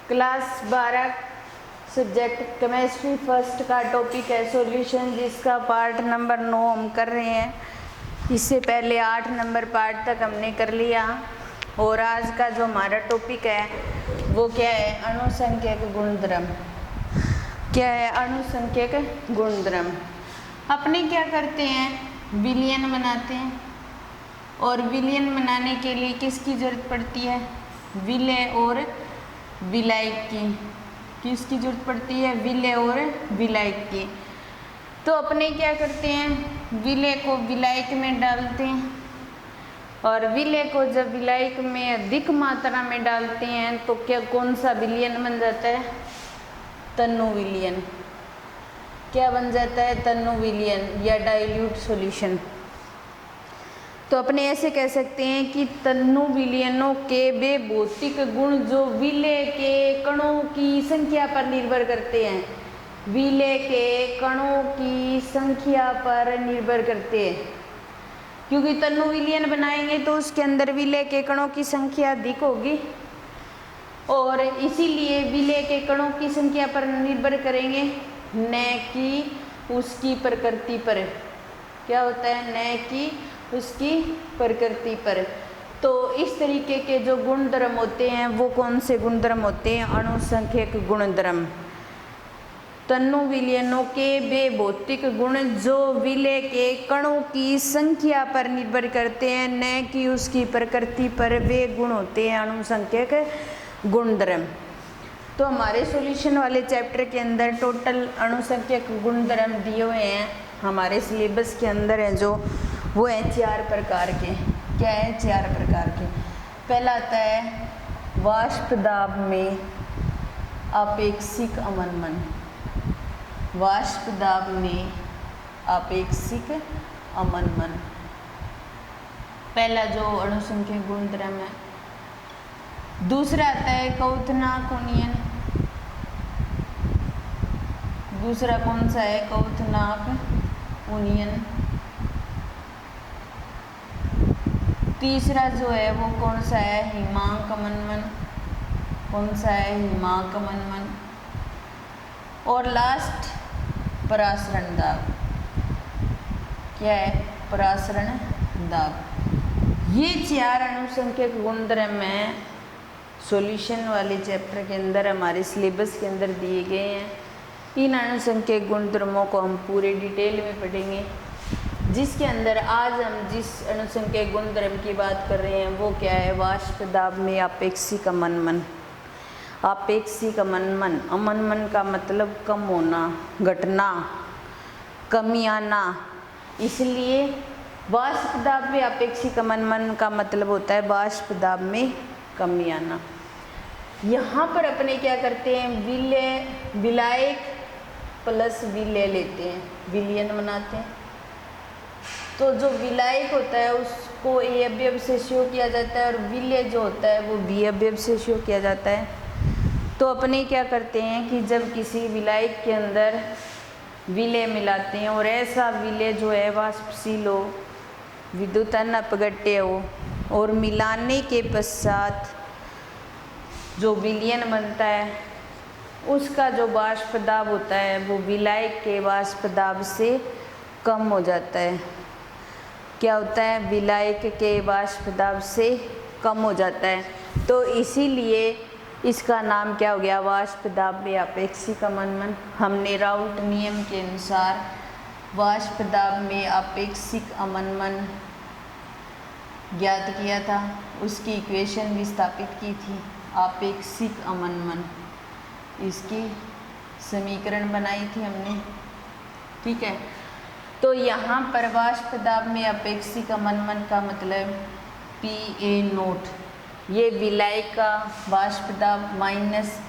Class 12 subject chemistry first का topic है solution, जिसका पार्ट नंबर 9 हम कर रहे हैं। इससे पहले 8 नंबर पार्ट तक हमने कर लिया। और आज का जो हमारा टॉपिक है वो क्या है? अणुसंख्यक गुणधर्म। क्या है? अणुसंख्यक गुणधर्म। अपने क्या करते हैं? विलयन बनाते हैं। और विलयन बनाने के लिए किसकी ज़रूरत पड़ती है? विलय और विलायक की। किसकी ज़रूरत पड़ती है? विलय और विलायक की। तो अपने क्या करते हैं? विलय को विलायक में डालते हैं, और विलय को जब विलायक में अधिक मात्रा में डालते हैं तो क्या कौन सा विलयन बन जाता है? तन्नु विलयन। क्या बन जाता है? तन्नु विलयन या डाइल्यूट सॉल्यूशन। तो अपने ऐसे कह सकते हैं कि तन्नु विलयनों के वे भौतिक गुण जो विलय के कणों की संख्या पर निर्भर करते हैं, विलय के कणों की संख्या पर निर्भर करते हैं। क्योंकि तन्नु विलयन बनाएंगे तो उसके अंदर विलय के कणों की संख्या अधिक होगी, और इसीलिए विलय के कणों की संख्या पर निर्भर करेंगे, न कि उसकी प्रकृति पर। क्या होता है? न कि उसकी प्रकृति पर। तो इस तरीके के जो गुणधर्म होते हैं वो कौन से गुणधर्म होते हैं? अणुसंख्यक गुणधर्म। तन्नु विलयनों के वे भौतिक गुण जो विलय के कणों की संख्या पर निर्भर करते हैं, न कि उसकी प्रकृति पर, वे गुण होते हैं अणुसंख्यक गुणधर्म। तो हमारे सॉल्यूशन वाले चैप्टर के अंदर टोटल अणुसंख्यक गुणधर्म दिए हुए हैं, हमारे सिलेबस के अंदर है जो, वो है 4 प्रकार के। क्या है? 4 प्रकार के। पहला आता है वाष्प दाब में आपेक्षिक अवनमन। वाष्प दाब में आपेक्षिक अवनमन पहला जो अणुसंख्यक गुणधर्म है। दूसरा आता है क्वथनांक उन्नयन। दूसरा कौन सा है? क्वथनांक उन्नयन। तीसरा जो है वो कौन सा है? हिमांक अवनमन। कौन सा है? हिमांक अवनमन। और लास्ट परासरण दाब। क्या है? परासरण दाब। ये 4 अणुसंख्यक गुणधर्म हैं सॉल्यूशन वाले चैप्टर के अंदर, हमारे सिलेबस के अंदर दिए गए हैं। इन अणुसंख्यक गुणधर्मों को हम पूरे डिटेल में पढ़ेंगे, जिसके अंदर आज हम जिस अणुसंख्यक गुणधर्म की बात कर रहे हैं वो क्या है? वाष्प दाब में आपेक्षिक अवनमन। आपेक्षिक अवनमन। अवनमन का मतलब कम होना, घटना, कमी आना। इसलिए वाष्प दाब में आपेक्षिक अवनमन का मतलब होता है वाष्प दाब में कमी आना। यहाँ पर अपने क्या करते हैं? विलय, विलायक प्लस विलय लेते हैं, विलयन बनाते हैं। तो जो विलायक होता है उसको ए अवयव से शो किया जाता है, और विलय जो होता है वो बी अवयव से शो किया जाता है। तो अपने क्या करते हैं कि जब किसी विलायक के अंदर विलय मिलाते हैं, और ऐसा विलय जो है वाष्पशील हो, विद्युतन अपघट्य हो, और मिलाने के पश्चात जो विलयन बनता है उसका जो वाष्प दाब होता है वो विलायक के वाष्प दाब से कम हो जाता है। क्या होता है? विलायक के वाष्प दाब से कम हो जाता है। तो इसीलिए इसका नाम क्या हो गया? वाष्प दाब में आपेक्षिक अवनमन। हमने राउल्ट नियम के अनुसार वाष्प दाब में आपेक्षिक अवनमन ज्ञात किया था, उसकी इक्वेशन भी स्थापित की थी। आपेक्षिक अवनमन, इसकी समीकरण बनाई थी हमने। ठीक है। तो यहाँ पर वाष्प दाब में अपेक्षिक अवनमन का मतलब PA0, ये विलायक का वाष्प दाब, माइनस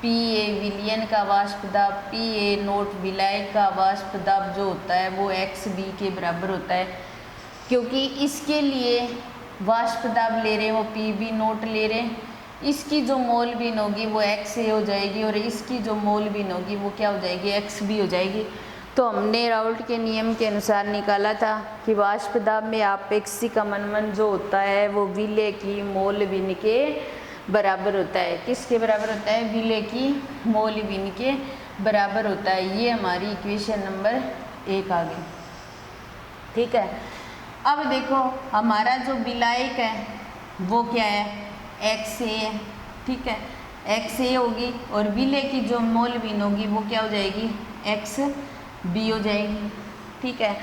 PA विलयन का वाष्प दाब, PA0 विलायक का वाष्प दाब जो होता है वो XB के बराबर होता है। क्योंकि इसके लिए वाष्प दाब ले रहे हैं वो PB0 ले रहे हैं, इसकी जो मोल बिन होगी वो XA हो जाएगी, और इसकी जो मोल बिन होगी वो क्या हो जाएगी? XB हो जाएगी। तो हमने राउल्ट के नियम के अनुसार निकाला था कि वाष्प दाब में आपेक्षिक अवनमन जो होता है वो विलय की मोल बिन के बराबर होता है। किसके बराबर होता है? विलय की मोल बिन के बराबर होता है। ये हमारी इक्वेशन नंबर 1 आ गई। ठीक है, अब देखो हमारा जो विलायक है वो क्या है? XA है। ठीक है, XA होगी और विलय की जो मोल बिन होगी वो क्या हो जाएगी? XB हो जाएगी। ठीक है,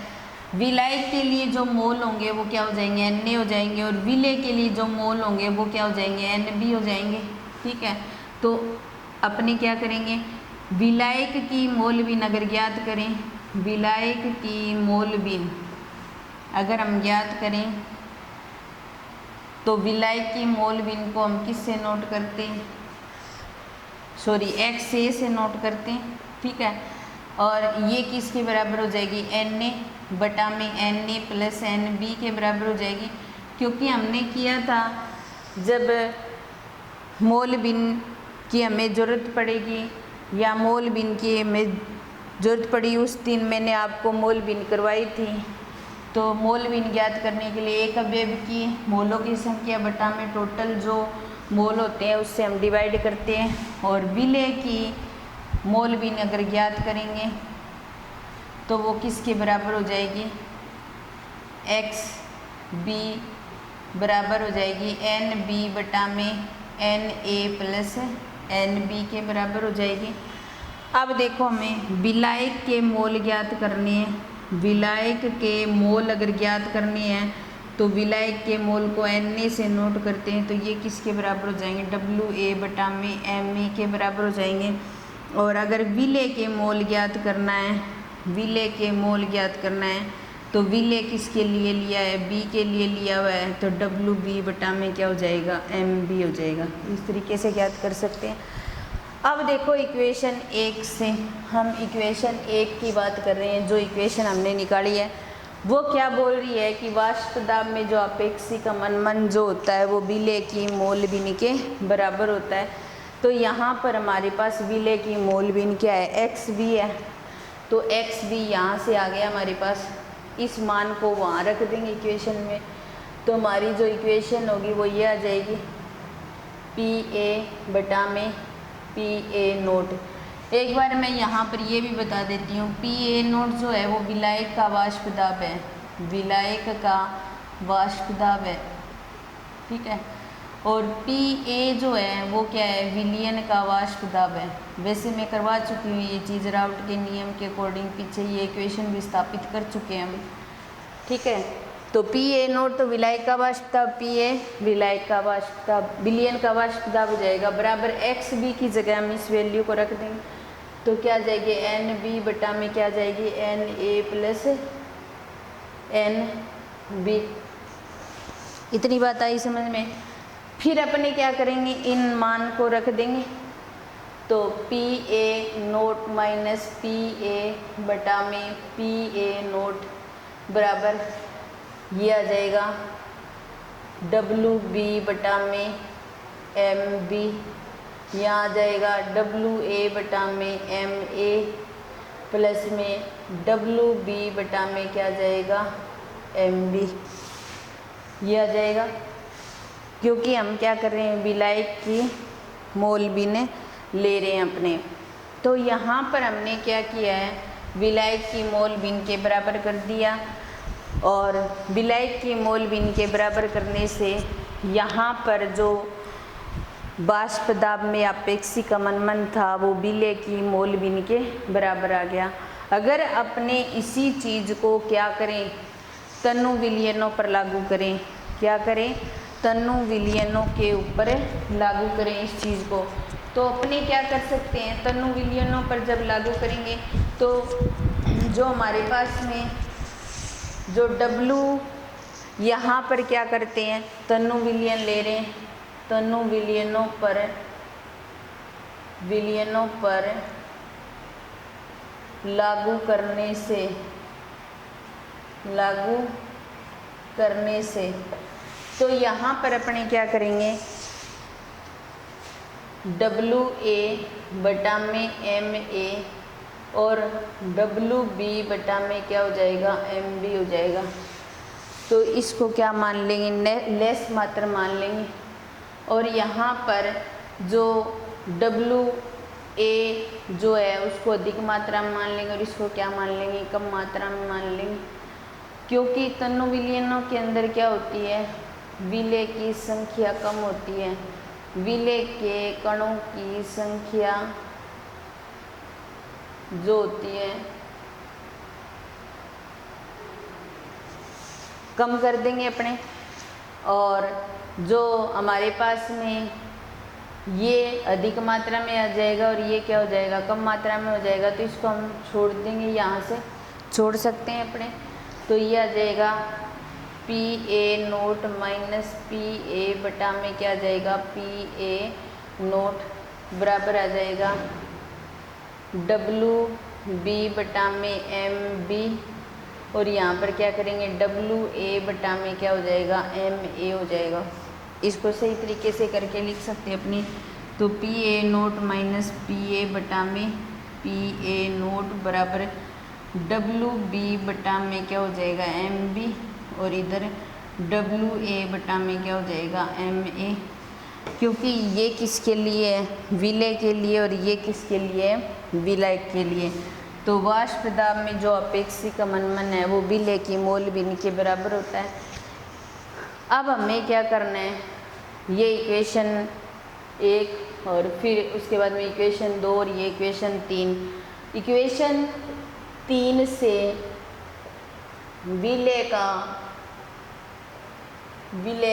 विलायक के लिए जो मोल होंगे वो क्या हो जाएंगे? Na हो जाएंगे और विलय के लिए जो मोल होंगे वो क्या हो जाएंगे? NB हो जाएंगे। ठीक है, तो अपने क्या करेंगे? विलायक की मोल बिन अगर ज्ञात करें, विलायक की मोल बिन अगर हम ज्ञात करें तो विलायक की मोल बिन को हम किससे नोट करते हैं? सॉरी, XA से नोट करते हैं। ठीक है, और ये किसके बराबर हो जाएगी? Na बटा में Na प्लस NB के बराबर हो जाएगी, क्योंकि हमने किया था जब मोल बिन की हमें ज़रूरत पड़ेगी या मोल बिन की हमें ज़रूरत पड़ी, उस दिन मैंने आपको मोल बिन करवाई थी। तो मोल बिन ज्ञात करने के लिए एक अवयव की मोलों की संख्या बटा में टोटल जो मोल होते हैं उससे हम डिवाइड करते हैं, और विलय की मोल बिन अगर ज्ञात करेंगे तो वो किसके बराबर हो जाएगी? XB बराबर हो जाएगी NB बटा में Na प्लस NB के बराबर हो जाएगी। अब देखो हमें विलायक के मोल ज्ञात करने हैं। विलायक के मोल अगर ज्ञात करने हैं तो विलायक के मोल को Na से नोट करते हैं, तो ये किसके बराबर हो जाएंगे? WA बटा में Ma के बराबर हो जाएंगे। और अगर विलय के मोल ज्ञात करना है, विलय के मोल ज्ञात करना है तो विलय किसके लिए लिया है? B के लिए लिया हुआ है, तो WB बटा में क्या हो जाएगा? MB हो जाएगा। इस तरीके से ज्ञात कर सकते हैं। अब देखो इक्वेशन 1 से हम इक्वेशन 1 की बात कर रहे हैं। जो इक्वेशन हमने निकाली है वो क्या बोल रही है कि वाष्प दाब में जो अपेक्षिक अवनमन जो होता है वो विलय की मोल बिन के बराबर होता है। तो यहाँ पर हमारे पास विलय की मोल बिन क्या है? XB है, तो XB यहाँ से आ गया हमारे पास। इस मान को वहाँ रख देंगे इक्वेशन में, तो हमारी जो इक्वेशन होगी वो ये आ जाएगी PA बटा में PA नोट। एक बार मैं यहाँ पर ये भी बता देती हूँ, PA नोट जो है वो विलायक का वाष्प दाब है, विलायक का वाष्प दाब है। ठीक है, और PA जो है वो क्या है? विलयन का वाष्प दाब है। वैसे मैं करवा चुकी हूँ ये चीज़ राउट के नियम के अकॉर्डिंग, पीछे ये इक्वेशन भी स्थापित कर चुके हैं हम। ठीक है, तो PA नोट तो विलायक का वाष्प दाब, PA विलायक का वाष्प दाब, विलयन का वाष्प दाब हो जाएगा बराबर XB की जगह हम इस वैल्यू को रख देंगे, तो क्या आ जाएगी? NB बटा में क्या आ जाएगी? Na plus NB। इतनी बात आई समझ में? फिर अपने क्या करेंगे? इन मान को रख देंगे, तो PA नोट माइनस PA बटा में PA नोट बराबर ये आ जाएगा WB बटा में MB, यहाँ आ जाएगा WA बटा में MA प्लस में WB बटा में क्या आ जाएगा? MB, ये आ जाएगा। क्योंकि हम क्या कर रहे हैं? विलायक की मोल बिन ले रहे हैं अपने। तो यहाँ पर हमने क्या किया है? विलायक की मोल बिन के बराबर कर दिया, और विलायक की मोल बिन के बराबर करने से यहाँ पर जो वाष्प दाब में अपेक्षिक अवनमन था वो विलय की मोल बिन के बराबर आ गया। अगर अपने इसी चीज़ को क्या करें? तनु विलयनों पर लागू करें। क्या करें? तनु विलयनों के ऊपर लागू करें इस चीज़ को, तो अपने क्या कर सकते हैं? तनु विलयनों पर जब लागू करेंगे तो जो हमारे पास में जो W यहाँ पर क्या करते हैं? तनु विलयन ले रहे हैं, तनु विलयनों पर लागू करने से तो यहाँ पर अपने क्या करेंगे? WA बटा में MA और WB बटा में क्या हो जाएगा? MB हो जाएगा। तो इसको क्या मान लेंगे? लेस मात्रा मान लेंगे। और यहाँ पर जो डब्लू ए जो है उसको अधिक मात्रा में मान लेंगे और इसको क्या मान लेंगे, कम मात्रा में मान लेंगे, क्योंकि तन्नु विलयनों के अंदर क्या होती है, विलय की संख्या कम होती है, विलय के कणों की संख्या जो होती है कम कर देंगे अपने, और जो हमारे पास में ये अधिक मात्रा में आ जाएगा और ये क्या हो जाएगा, कम मात्रा में हो जाएगा, तो इसको हम छोड़ देंगे, यहाँ से छोड़ सकते हैं अपने। तो ये आ जाएगा P A note minus P A बटा में क्या आ जाएगा, पी ए नोट बराबर आ जाएगा डब्लू बी बटा में एम बी, और यहाँ पर क्या करेंगे, डब्लू ए बटा में क्या हो जाएगा, एम ए हो जाएगा। इसको सही तरीके से करके लिख सकते हैं अपनी। तो P A note minus P A बटा में पी ए नोट बराबर डब्लू बी बटा में क्या हो जाएगा, एम बी, और इधर डब्लू ए बटा में क्या हो जाएगा, एम ए, क्योंकि ये किसके लिए है, विलय के लिए, और ये किसके लिए है, विलायक के लिए। तो वाष्प दाब में जो अपेक्षिक अवनमन है वो विलय की मोल बिन के बराबर होता है। अब हमें क्या करना है, ये इक्वेशन 1 और फिर उसके बाद में इक्वेशन 2 और ये इक्वेशन 3। इक्वेशन 3 से विलय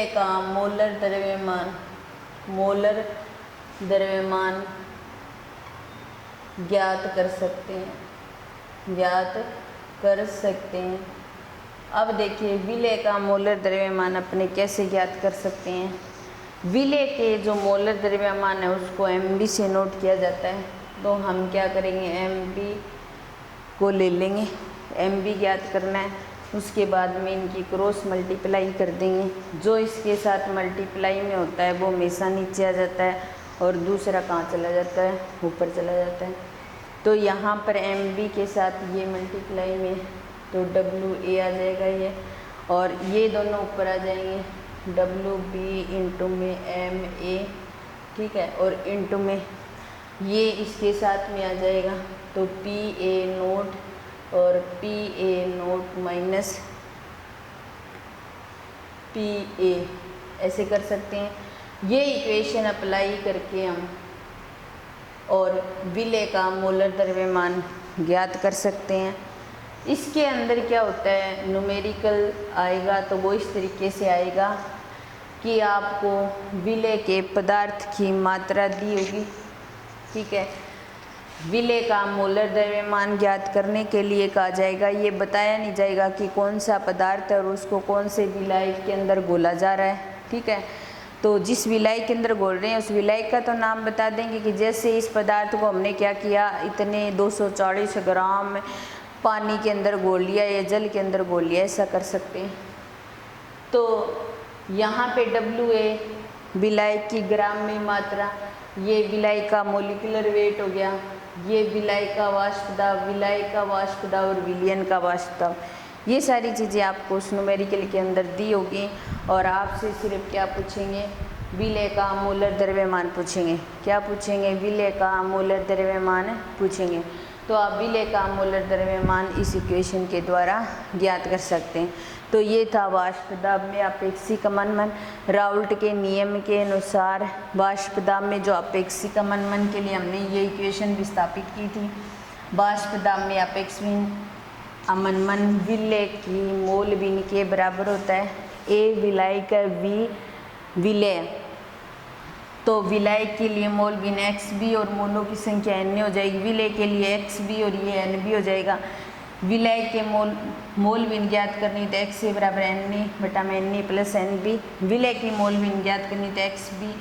का मोलर द्रव्यमान ज्ञात कर सकते हैं। अब देखिए विलय का मोलर द्रव्यमान अपने कैसे ज्ञात कर सकते हैं। विलय के जो मोलर द्रव्यमान है उसको एम से नोट किया जाता है, तो हम क्या करेंगे, एम को ले लेंगे, एम ज्ञात करना है। उसके बाद में इनकी क्रॉस मल्टीप्लाई कर देंगे, जो इसके साथ मल्टीप्लाई में होता है वो हमेशा नीचे आ जाता है और दूसरा कहाँ चला जाता है, ऊपर चला जाता है। तो यहाँ पर एम के साथ ये मल्टीप्लाई में, तो डब्लू ए आ जाएगा ये, और ये दोनों ऊपर आ जाएंगे, डब्लू बी इंटू में एम ए, ठीक है, और इंटू में ये इसके साथ में आ जाएगा, तो पी ए नोट और P A note minus P A, ऐसे कर सकते हैं। ये इक्वेशन अप्लाई करके हम और विलय का मोलर द्रव्यमान ज्ञात कर सकते हैं। इसके अंदर क्या होता है, न्यूमेरिकल आएगा तो वो इस तरीके से आएगा कि आपको विलय के पदार्थ की मात्रा दी होगी, ठीक है। विलय का मोलर द्रव्यमान ज्ञात करने के लिए कहा जाएगा, ये बताया नहीं जाएगा कि कौन सा पदार्थ है और उसको कौन से विलायक के अंदर घोला जा रहा है, ठीक है। तो जिस विलायक के अंदर घोल रहे हैं उस विलायक का तो नाम बता देंगे कि जैसे इस पदार्थ को हमने क्या किया, इतने 240 ग्राम पानी के अंदर घोल लिया या जल के अंदर घोल लिया, ऐसा कर सकते हैं। तो यहाँ पे डब्ल्यू ए विलायक की ग्राम में मात्रा, ये विलायक का मोलिकुलर वेट हो गया, ये विलायक का वाष्प दाब, विलायक का वाष्प दाब और विलयन का वाष्प दाब, ये सारी चीज़ें आपको उस न्यूमेरिकल के अंदर दी होगी। और आपसे सिर्फ क्या पूछेंगे, विलय का मोलर द्रव्यमान पूछेंगे। क्या पूछेंगे, विलय का मोलर द्रव्यमान पूछेंगे। तो आप विलय का मोलर द्रव्यमान इस इक्वेशन के द्वारा ज्ञात कर सकते हैं। तो ये था वाष्प दाब में अपेक्षिक अवनमन। राउल्ट के नियम के अनुसार वाष्प दाब में जो अपेक्षिक अवनमन के लिए हमने ये इक्वेशन विस्थापित की थी, वाष्प दाब में अपेक्षिक अवनमन विलय की मोल बिन के बराबर होता है, ए विलायक वी विलय। तो विलायक के लिए मोल बिन एक्स बी और मोलों की संख्या एन हो जाएगी, विलय के लिए एक्स बी और ये एन बी हो जाएगा। विलय के मोल बिन ज्ञात करनी तो एक्स ए बराबर एन ए बटा में N A plus N B, विलय की मोल बिन ज्ञात करनी तो एक्स बी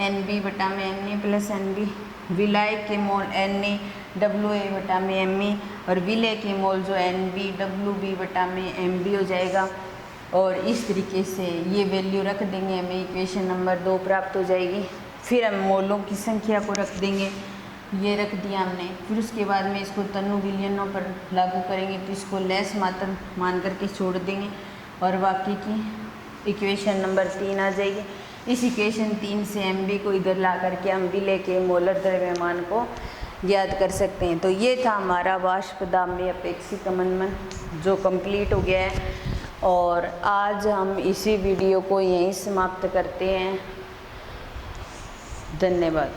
एन बी बटा में N A plus N B, विलायक के मोल एन ए डब्ल्यू ए बटा में एम ए, और विलय के मोल जो एन बी डब्ल्यू बी बटा में एम बी हो जाएगा। और इस तरीके से ये वैल्यू रख देंगे, हमें इक्वेशन नंबर 2 प्राप्त हो जाएगी। फिर हम मोलों की संख्या को रख देंगे, ये रख दिया हमने। फिर उसके बाद में इसको तनु विलयनों पर लागू करेंगे, तो इसको लेस मात्रा मान करके छोड़ देंगे और बाकी की इक्वेशन नंबर 3 आ जाएगी। इस इक्वेशन 3 से एम बी को इधर ला करके हम बी लेके मोलर द्रव्यमान को ज्ञात कर सकते हैं। तो ये था हमारा वाष्पदाब अपेक्षित अवमंदन जो कंप्लीट हो गया है। और आज हम इसी वीडियो को यहीं समाप्त करते हैं। धन्यवाद।